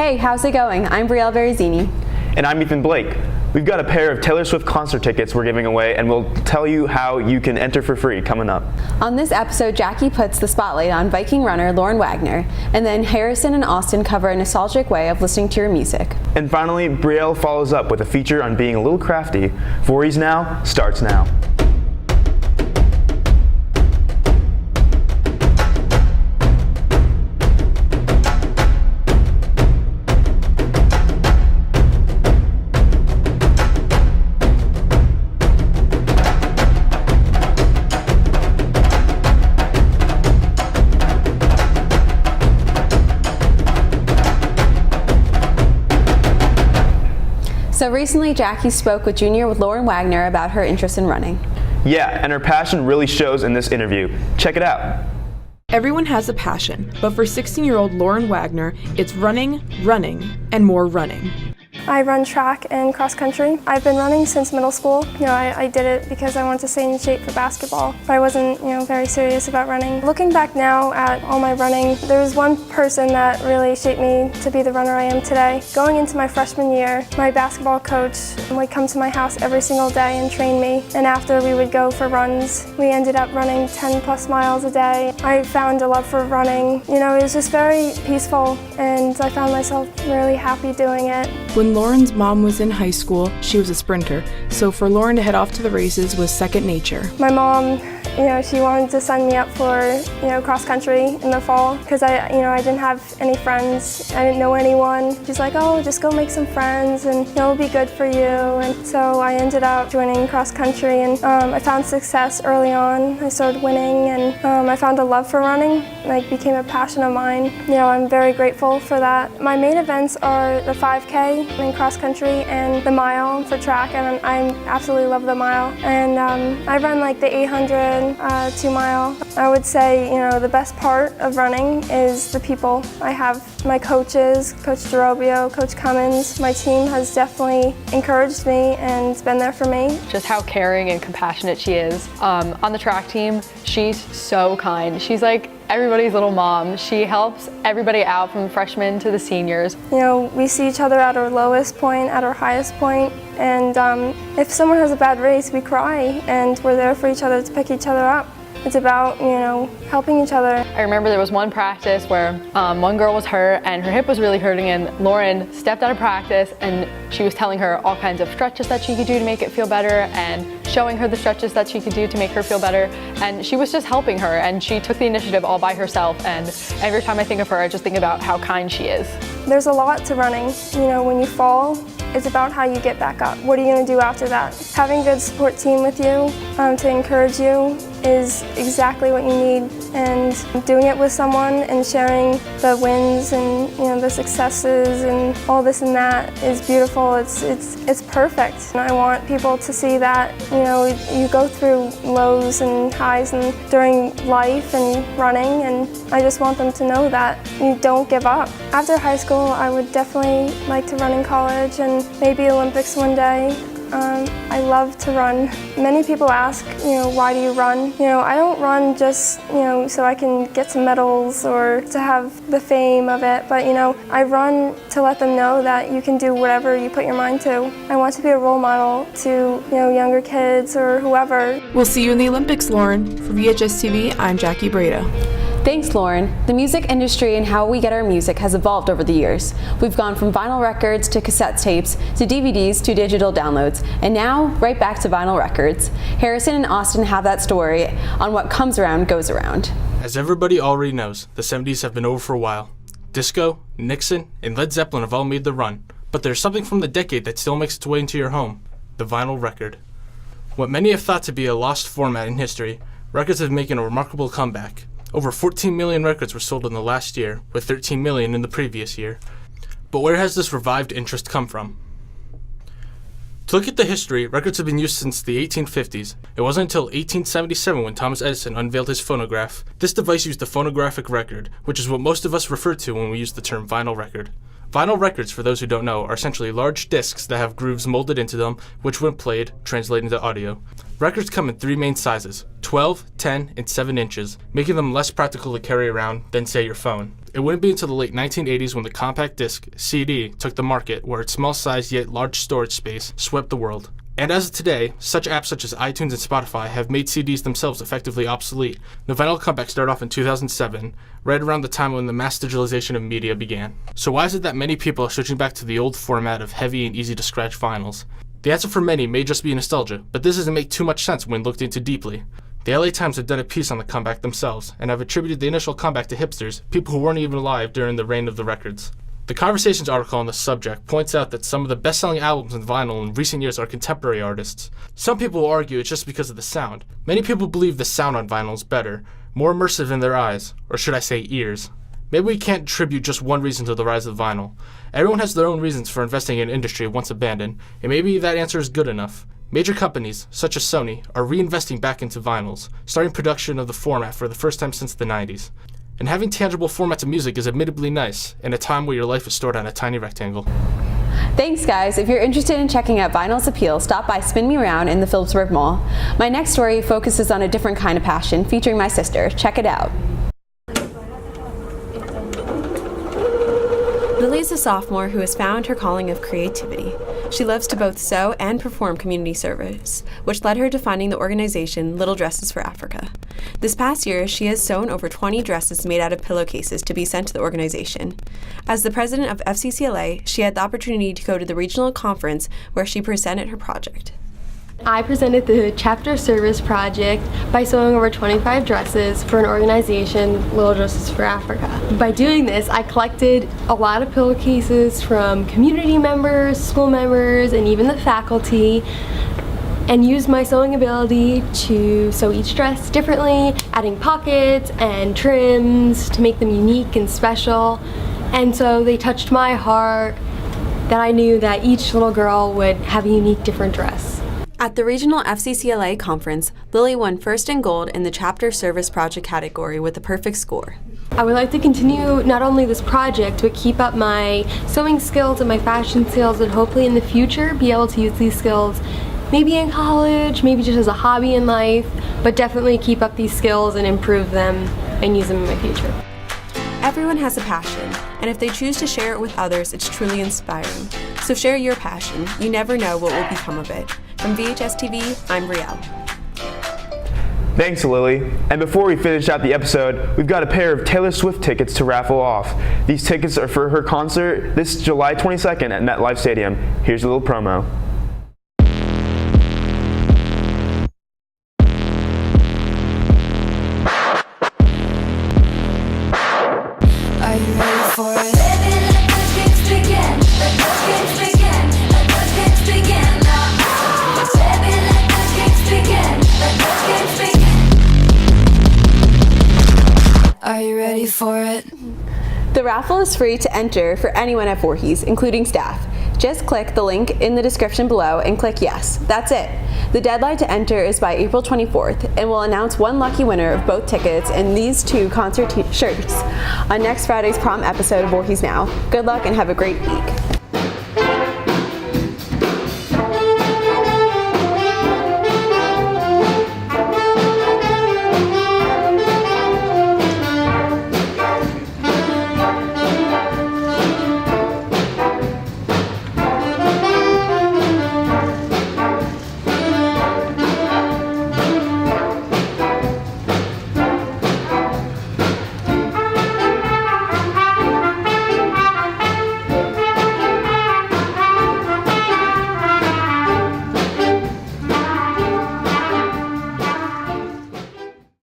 Hey, how's it going? I'm Brielle Ethan. And I'm Ethan Blake. We've got a pair of Taylor Swift concert tickets we're giving away, and we'll tell you how you can enter for free coming up. On this episode, Jackie puts the spotlight on Viking runner Lauren Wagner, and then Harrison and Austin cover a nostalgic way of listening to your music. And finally, Brielle follows up with a feature on being a little crafty. Voorhees Now starts now. So recently, Jackie spoke with Lauren Wagner about her interest in running. Yeah, and her passion really shows in this interview. Check it out. Everyone has a passion, but for 16-year-old Lauren Wagner, it's running, running, and more running. I run track and cross country. I've been running since middle school. I did it because I wanted to stay in shape for basketball, but I wasn't, very serious about running. Looking back now at all my running, there was one person that really shaped me to be the runner I am today. Going into my freshman year, my basketball coach would come to my house every single day and train me, and after we would go for runs. We ended up running 10 plus miles a day. I found a love for running. It was just very peaceful, and I found myself really happy doing it. When Lauren's mom was in high school, she was a sprinter, so for Lauren to head off to the races was second nature. My mom, she wanted to sign me up for, cross country in the fall because I didn't have any friends. I didn't know anyone. She's like, oh, just go make some friends and it'll be good for you. And so I ended up joining cross country, and I found success early on. I started winning, and I found a love for running. It became a passion of mine. I'm very grateful for that. My main events are the 5K in cross country and the mile for track, and I absolutely love the mile. And I run like the 800, 2 mile. I would say, the best part of running is the people. I have my coaches, Coach Derobio, Coach Cummins. My team has definitely encouraged me and been there for me. Just how caring and compassionate she is. On the track team, she's so kind. She's like everybody's little mom. She helps everybody out from the freshmen to the seniors. We see each other at our lowest point, at our highest point, and if someone has a bad race, we cry, and we're there for each other to pick each other up. It's about, helping each other. I remember there was one practice where one girl was hurt and her hip was really hurting, and Lauren stepped out of practice and she was telling her all kinds of stretches that she could do to make it feel better and showing her the stretches that she could do to make her feel better. And she was just helping her, and she took the initiative all by herself. And every time I think of her, I just think about how kind she is. There's a lot to running. When you fall, it's about how you get back up. What are you going to do after that? Having a good support team with you to encourage you is exactly what you need, and doing it with someone and sharing the wins and the successes and all this and that is beautiful. It's perfect. And I want people to see that you go through lows and highs and during life and running, and I just want them to know that you don't give up. After high school, I would definitely like to run in college and maybe Olympics one day. I love to run. Many people ask, why do you run? I don't run just, so I can get some medals or to have the fame of it, but I run to let them know that you can do whatever you put your mind to. I want to be a role model to, younger kids or whoever. We'll see you in the Olympics, Lauren. For VHSTV, I'm Jackie Breda. Thanks, Lauren. The music industry and how we get our music has evolved over the years. We've gone from vinyl records to cassette tapes to DVDs to digital downloads, and now right back to vinyl records. Harrison and Austin have that story on what comes around goes around. As everybody already knows, the 70s have been over for a while. Disco, Nixon, and Led Zeppelin have all made the run, but there's something from the decade that still makes its way into your home: the vinyl record. What many have thought to be a lost format in history, records have making a remarkable comeback. Over 14 million records were sold in the last year, with 13 million in the previous year. But where has this revived interest come from? To look at the history, records have been used since the 1850s. It wasn't until 1877 when Thomas Edison unveiled his phonograph. This device used a phonographic record, which is what most of us refer to when we use the term vinyl record. Vinyl records, for those who don't know, are essentially large discs that have grooves molded into them, which when played, translate into audio. Records come in 3 main sizes, 12, 10, and 7 inches, making them less practical to carry around than, say, your phone. It wouldn't be until the late 1980s when the compact disc, CD, took the market, where its small size yet large storage space swept the world. And as of today, such apps such as iTunes and Spotify have made CDs themselves effectively obsolete. The vinyl comeback started off in 2007, right around the time when the mass digitalization of media began. So why is it that many people are switching back to the old format of heavy and easy to scratch vinyls? The answer for many may just be nostalgia, but this doesn't make too much sense when looked into deeply. The LA Times have done a piece on the comeback themselves, and have attributed the initial comeback to hipsters, people who weren't even alive during the reign of the records. The Conversations article on the subject points out that some of the best-selling albums in vinyl in recent years are contemporary artists. Some people will argue it's just because of the sound. Many people believe the sound on vinyl is better, more immersive in their eyes, or should I say ears. Maybe we can't attribute just one reason to the rise of vinyl. Everyone has their own reasons for investing in an industry once abandoned, and maybe that answer is good enough. Major companies, such as Sony, are reinvesting back into vinyls, starting production of the format for the first time since the 90s. And having tangible formats of music is admittedly nice, in a time where your life is stored on a tiny rectangle. Thanks, guys. If you're interested in checking out vinyl's appeal, stop by Spin Me Around in the Phillipsburg Mall. My next story focuses on a different kind of passion, featuring my sister. Check it out. Lily is a sophomore who has found her calling of creativity. She loves to both sew and perform community service, which led her to finding the organization Little Dresses for Africa. This past year, she has sewn over 20 dresses made out of pillowcases to be sent to the organization. As the president of FCCLA, she had the opportunity to go to the regional conference where she presented her project. I presented the chapter service project by sewing over 25 dresses for an organization, Little Dresses for Africa. By doing this, I collected a lot of pillowcases from community members, school members, and even the faculty, and used my sewing ability to sew each dress differently, adding pockets and trims to make them unique and special. And so they touched my heart that I knew that each little girl would have a unique, different dress. At the regional FCCLA conference, Lily won first and gold in the chapter service project category with a perfect score. I would like to continue not only this project, but keep up my sewing skills and my fashion skills, and hopefully in the future be able to use these skills maybe in college, maybe just as a hobby in life, but definitely keep up these skills and improve them and use them in my future. Everyone has a passion, and if they choose to share it with others, it's truly inspiring. So share your passion. You never know what will become of it. From VHSTV, I'm Brielle. Thanks, Lily. And before we finish out the episode, we've got a pair of Taylor Swift tickets to raffle off. These tickets are for her concert this July 22nd at MetLife Stadium. Here's a little promo. Are you ready for it? Baby, let the games begin. Let the games begin. Let the games begin now. Baby, let the games begin. Let the games begin. Are you ready for it? The raffle is free to enter for anyone at Voorhees, including staff. Just click the link in the description below and click yes. That's it. The deadline to enter is by April 24th, and we'll announce one lucky winner of both tickets and these two concert shirts on next Friday's prom episode of Voorhees Now. Good luck and have a great week.